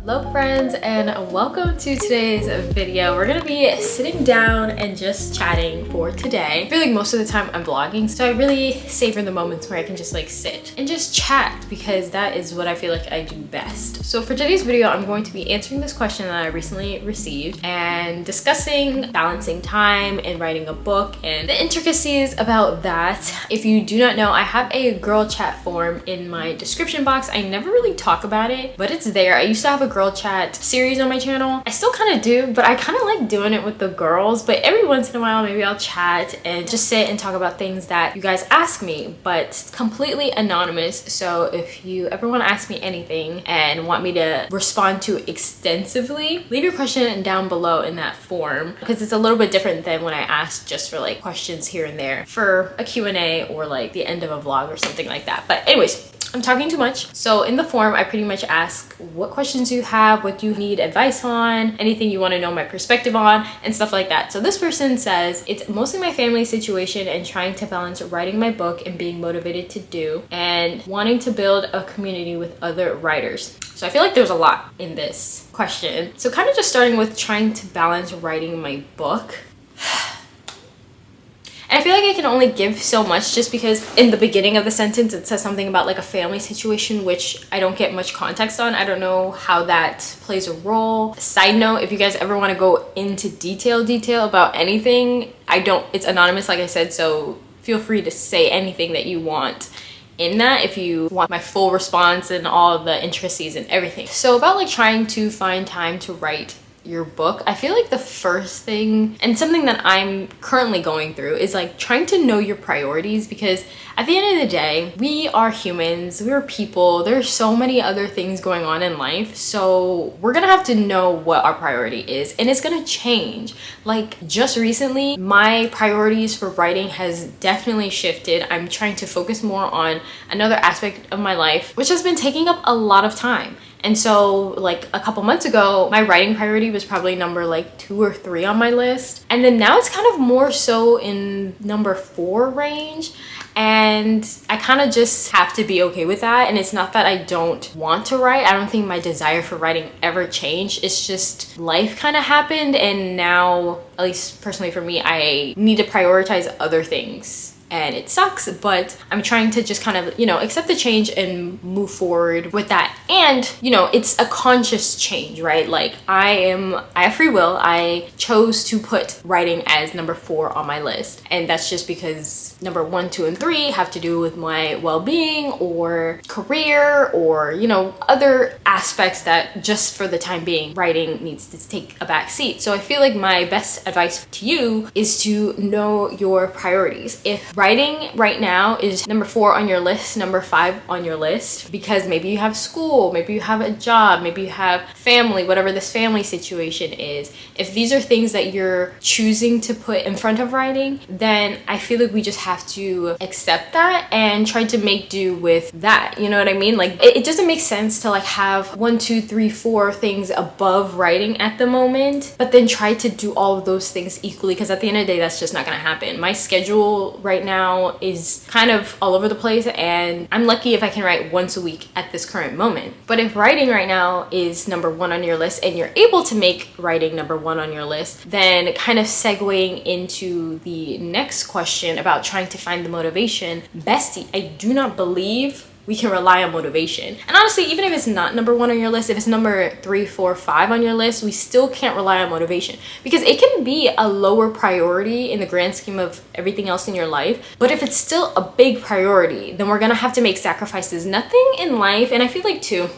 Hello friends, and welcome to today's video. We're gonna be sitting down and just chatting for today. I feel like most of the time I'm vlogging, so I really savor the moments where I can just like sit and just chat, because that is what I feel like I do best. So for today's video, I'm going to be answering this question that I recently received and discussing balancing time and writing a book and the intricacies about that. If you do not know, I have a girl chat form in my description box. I never really talk about it, but it's there. I used to have a girl chat series on my channel. I still kind of do, but I kind of like doing it with the girls. But every once in a while, maybe I'll chat and just sit and talk about things that you guys ask me, but it's completely anonymous. So if you ever want to ask me anything and want me to respond to extensively, leave your question down below in that form, because it's a little bit different than when I ask just for like questions here and there for a Q&A or like the end of a vlog or something like that. But anyways, I'm talking too much. So in the form, I pretty much ask what questions you have, what you need advice on, anything you want to know my perspective on, and stuff like that. So this person says, it's mostly my family situation and trying to balance writing my book and being motivated to do, and wanting to build a community with other writers. So I feel like there's a lot in this question. So kind of just starting with trying to balance writing my book. And I feel like I can only give so much, just because in the beginning of the sentence it says something about like a family situation, which I don't get much context on. I don't know how that plays a role. Side note, if you guys ever want to go into detail about anything, it's anonymous like I said, so feel free to say anything that you want in that if you want my full response and all the intricacies and everything. So about like trying to find time to write your book, I feel like the first thing, and something that I'm currently going through, is like trying to know your priorities, because at the end of the day, we are humans, we're people, there's so many other things going on in life, so we're gonna have to know what our priority is, and it's gonna change. Like just recently, my priorities for writing has definitely shifted. I'm trying to focus more on another aspect of my life, which has been taking up a lot of time. And so like a couple months ago, my writing priority was probably number like 2 or 3 on my list. And then now it's kind of more so in number 4 range. And I kind of just have to be okay with that. And it's not that I don't want to write. I don't think my desire for writing ever changed. It's just life kind of happened. And now, at least personally for me, I need to prioritize other things. And it sucks, but I'm trying to just kind of, accept the change and move forward with that. And, it's a conscious change, right? Like I have free will. I chose to put writing as number 4 on my list. And that's just because number 1, 2, and 3 have to do with my well-being or career or, other aspects that just for the time being, writing needs to take a back seat. So I feel like my best advice to you is to know your priorities. If writing right now is number 4 on your list, number 5 on your list, because maybe you have school, maybe you have a job, maybe you have family, whatever this family situation is. If these are things that you're choosing to put in front of writing, then I feel like we just have to accept that and try to make do with that. You know what I mean? Like it doesn't make sense to like have 1, 2, 3, 4 things above writing at the moment, but then try to do all of those things equally, because at the end of the day, that's just not gonna happen. My schedule right now is kind of all over the place, and I'm lucky if I can write once a week at this current moment. But if writing right now is number 1 on your list and you're able to make writing number 1 on your list, then kind of segueing into the next question about trying to find the motivation, bestie, I do not believe we can rely on motivation. And honestly, even if it's not number 1 on your list, if it's number 3, 4, 5 on your list, we still can't rely on motivation, because it can be a lower priority in the grand scheme of everything else in your life. But if it's still a big priority, then we're gonna have to make sacrifices. Nothing in life, and I feel like too,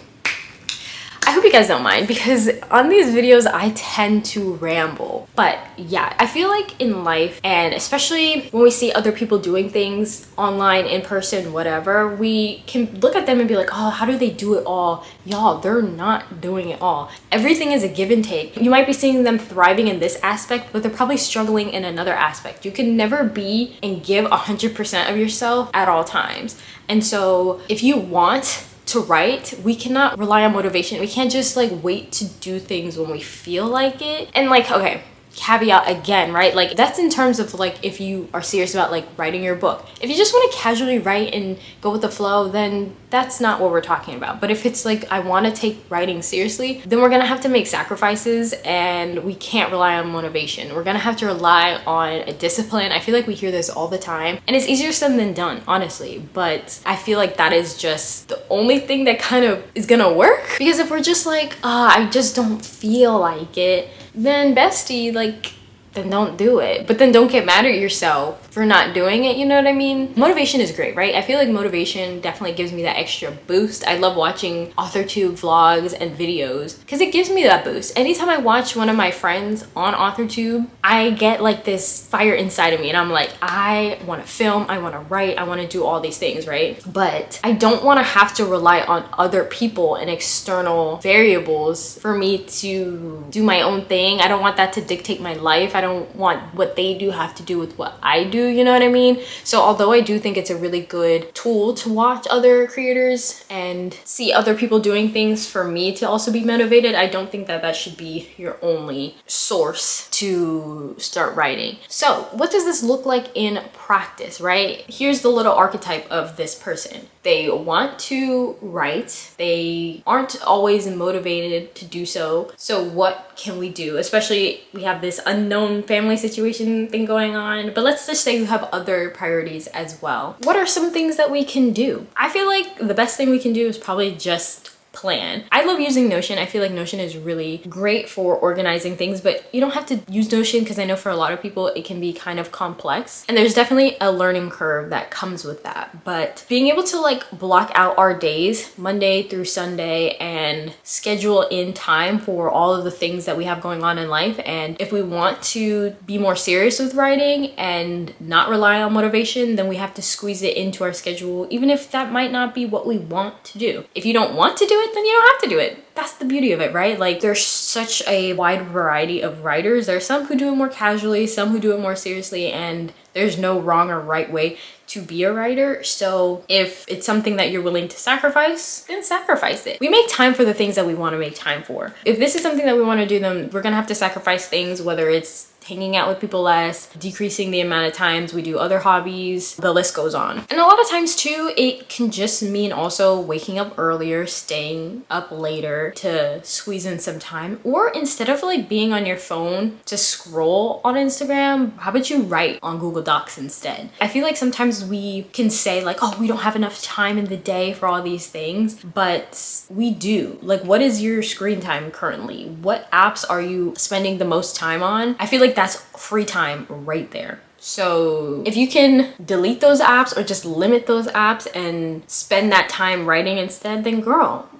I hope you guys don't mind, because on these videos I tend to ramble. But yeah, I feel like in life, and especially when we see other people doing things online, in person, whatever, we can look at them and be like, oh, how do they do it all? Y'all, they're not doing it all. Everything is a give and take. You might be seeing them thriving in this aspect, but they're probably struggling in another aspect. You can never be and give 100% of yourself at all times. And so if you want to write, we cannot rely on motivation. We can't just like wait to do things when we feel like it. And like, okay, caveat again, right? Like that's in terms of like if you are serious about like writing your book. If you just want to casually write and go with the flow, then that's not what we're talking about. But if it's like I want to take writing seriously, then we're gonna have to make sacrifices, and we can't rely on motivation. We're gonna have to rely on a discipline. I feel like we hear this all the time, and it's easier said than done, honestly, but I feel like that is just the only thing that kind of is gonna work. Because if we're just like, I just don't feel like it, then bestie, like, then don't do it. But then don't get mad at yourself for not doing it, you know what I mean? Motivation is great, right? I feel like motivation definitely gives me that extra boost. I love watching authortube vlogs and videos because it gives me that boost. Anytime I watch one of my friends on authortube, I get like this fire inside of me, and I'm like, I want to film, I want to write, I want to do all these things, right? But I don't want to have to rely on other people and external variables for me to do my own thing. I don't want that to dictate my life. I don't want what they do have to do with what I do, you know what I mean? So although I do think it's a really good tool to watch other creators and see other people doing things for me to also be motivated, I don't think that that should be your only source to start writing. So what does this look like in practice, right? Here's the little archetype of this person. They want to write. They aren't always motivated to do so. So what can we do? Especially we have this unknown family situation thing going on, but let's just say you have other priorities as well. What are some things that we can do? I feel like the best thing we can do is probably just plan. I love using Notion. I feel like Notion is really great for organizing things, but you don't have to use Notion because I know for a lot of people it can be kind of complex, and there's definitely a learning curve that comes with that. But being able to like block out our days Monday through Sunday and schedule in time for all of the things that we have going on in life, and if we want to be more serious with writing and not rely on motivation, then we have to squeeze it into our schedule, even if that might not be what we want to do. If you don't want to do it, then you don't have to do it. That's the beauty of it, right? Like there's such a wide variety of writers. There's some who do it more casually, some who do it more seriously, and there's no wrong or right way to be a writer. So if it's something that you're willing to sacrifice, then sacrifice it. We make time for the things that we want to make time for. If this is something that we want to do, then we're gonna have to sacrifice things, whether it's hanging out with people less, decreasing the amount of times we do other hobbies, the list goes on. And a lot of times too, it can just mean also waking up earlier, staying up later to squeeze in some time. Or instead of like being on your phone to scroll on Instagram, how about you write on Google Docs instead? I feel like sometimes we can say like, oh, we don't have enough time in the day for all these things, but we do. Like, what is your screen time currently? What apps are you spending the most time on? I feel like that's free time right there. So if you can delete those apps or just limit those apps and spend that time writing instead, then girl,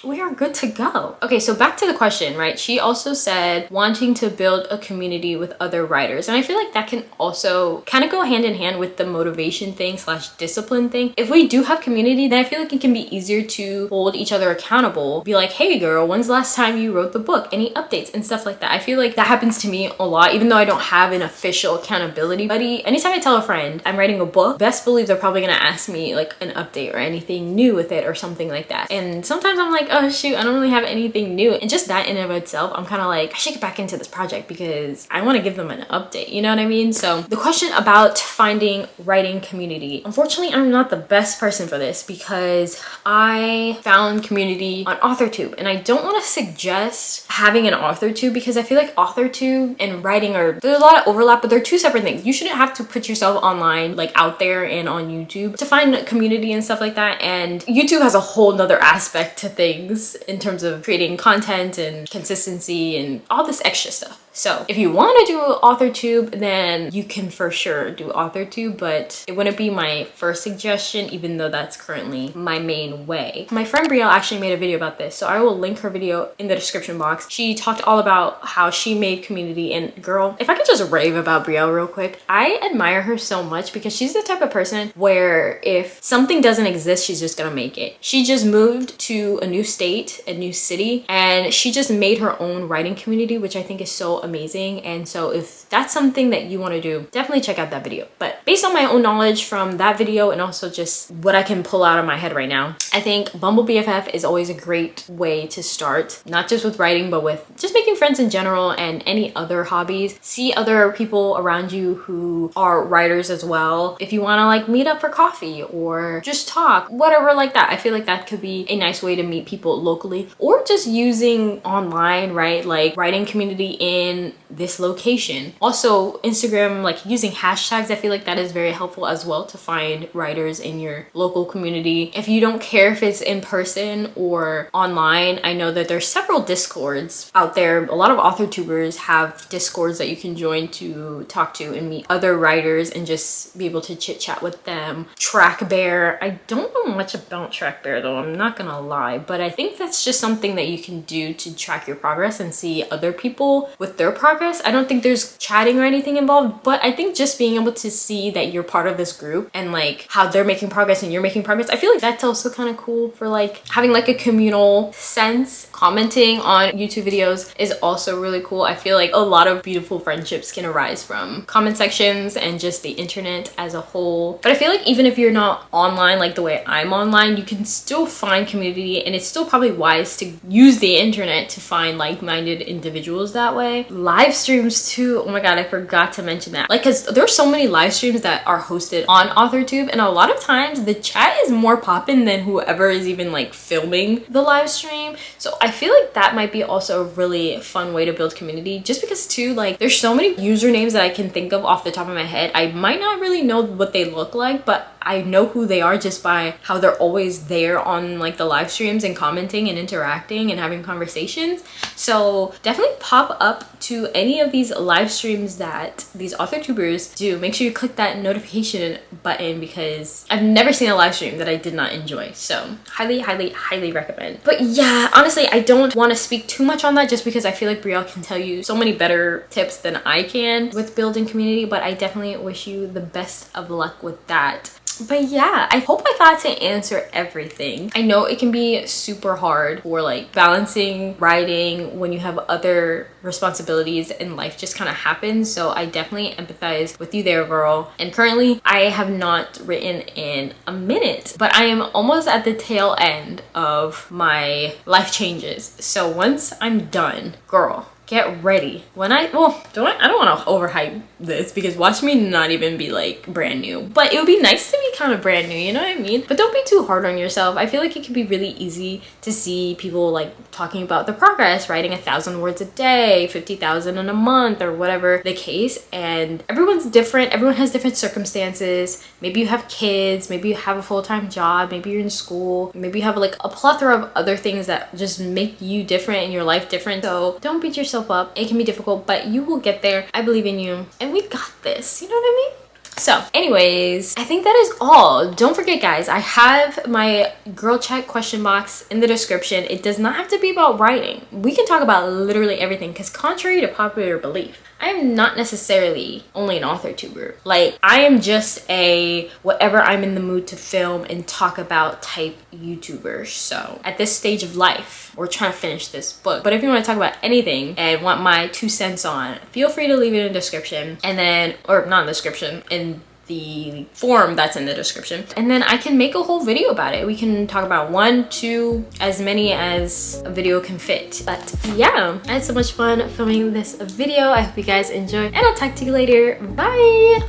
we are good to go. Okay, so back to the question, right? She also said wanting to build a community with other writers. And I feel like that can also kind of go hand in hand with the motivation thing / discipline thing. If we do have community, then I feel like it can be easier to hold each other accountable. Be like, hey girl, when's the last time you wrote the book? Any updates and stuff like that. I feel like that happens to me a lot, even though I don't have an official accountability buddy. Anytime I tell a friend I'm writing a book, best believe they're probably gonna ask me like an update or anything new with it or something like that. And sometimes I'm like, oh shoot, I don't really have anything new. And just that in and of itself, I'm kind of like, I should get back into this project because I want to give them an update, you know what I mean? So the question about finding writing community, unfortunately I'm not the best person for this because I found community on authortube, and I don't want to suggest having an authortube because I feel like authortube and writing there's a lot of overlap, but they're two separate things. You shouldn't have to put yourself online, like out there and on YouTube to find a community and stuff like that. And YouTube has a whole nother aspect to things in terms of creating content and consistency and all this extra stuff. So if you want to do authortube, then you can for sure do authortube, but it wouldn't be my first suggestion, even though that's currently my main way. My friend Brielle actually made a video about this, so I will link her video in the description box. She talked all about how she made community, and girl, if I could just rave about Brielle real quick, I admire her so much because she's the type of person where if something doesn't exist, she's just gonna make it. She just moved to a new state, a new city, and she just made her own writing community, which I think is so amazing. And so if that's something that you want to do, definitely check out that video. But based on my own knowledge from that video and also just what I can pull out of my head right now, I think Bumble BFF is always a great way to start, not just with writing, but with just making friends in general and any other hobbies. See other people around you who are writers as well. If you want to like meet up for coffee or just talk, whatever like that, I feel like that could be a nice way to meet people locally, or just using online, right? Like writing community in this location. Also Instagram, like using hashtags, I feel like that is very helpful as well to find writers in your local community. If you don't care if it's in person or online, I know that there's several discords out there. A lot of author tubers have discords that you can join to talk to and meet other writers and just be able to chit chat with them. Track Bear, I don't know much about Track Bear though, I'm not gonna lie, but I think that's just something that you can do to track your progress and see other people with their progress. I don't think there's chatting or anything involved, but I think just being able to see that you're part of this group and like how they're making progress and you're making progress, I feel like that's also kind of cool for like having like a communal sense. Commenting on YouTube videos is also really cool. I feel like a lot of beautiful friendships can arise from comment sections and just the internet as a whole. But I feel like even if you're not online like the way I'm online, you can still find community, and it's still probably wise to use the internet to find like-minded individuals that way. Live streams too, oh my god, I forgot to mention that. Like, because there's so many live streams that are hosted on authortube, and a lot of times the chat is more poppin' than whoever is even like filming the live stream. So I feel like that might be also a really fun way to build community, just because too, like there's so many usernames that I can think of off the top of my head. I might not really know what they look like, but I know who they are just by how they're always there on like the live streams and commenting and interacting and having conversations. So definitely pop up to any of these live streams that these author tubers do. Make sure you click that notification button, because I've never seen a live stream that I did not enjoy. So highly recommend. But yeah, honestly, I don't want to speak too much on that just because I feel like Brielle can tell you so many better tips than I can with building community, but I definitely wish you the best of luck with that. But yeah, I hope I got to answer everything. I know it can be super hard for like balancing writing when you have other responsibilities and life just kind of happens. So I definitely empathize with you there, girl. And currently I have not written in a minute, but I am almost at the tail end of my life changes. So once I'm done, girl, get ready. When I don't want to overhype this, because watch me not even be like brand new, but it would be nice to be kind of brand new, you know what I mean? But don't be too hard on yourself. I feel like it can be really easy to see people like talking about their progress, writing 1,000 words a day, 50,000 in a month, or whatever the case. And everyone's different. Everyone has different circumstances. Maybe you have kids, maybe you have a full-time job, maybe you're in school, maybe you have like a plethora of other things that just make you different and your life different. So don't beat yourself up. It can be difficult, but you will get there. I believe in you, and we got this, you know what I mean? So anyways, I think that is all. Don't forget, guys, I have my girl chat question box in the description. It does not have to be about writing. We can talk about literally everything, because contrary to popular belief, I am not necessarily only an author tuber. Like, I am just a whatever I'm in the mood to film and talk about type YouTuber. So at this stage of life, we're trying to finish this book. But if you want to talk about anything and want my 2 cents on, feel free to leave it in the description. And then, or not in the description, in the form that's in the description, and then I can make a whole video about it. We can talk about 1, 2, as many as a video can fit. But yeah, I had so much fun filming this video. I hope you guys enjoyed, and I'll talk to you later. Bye.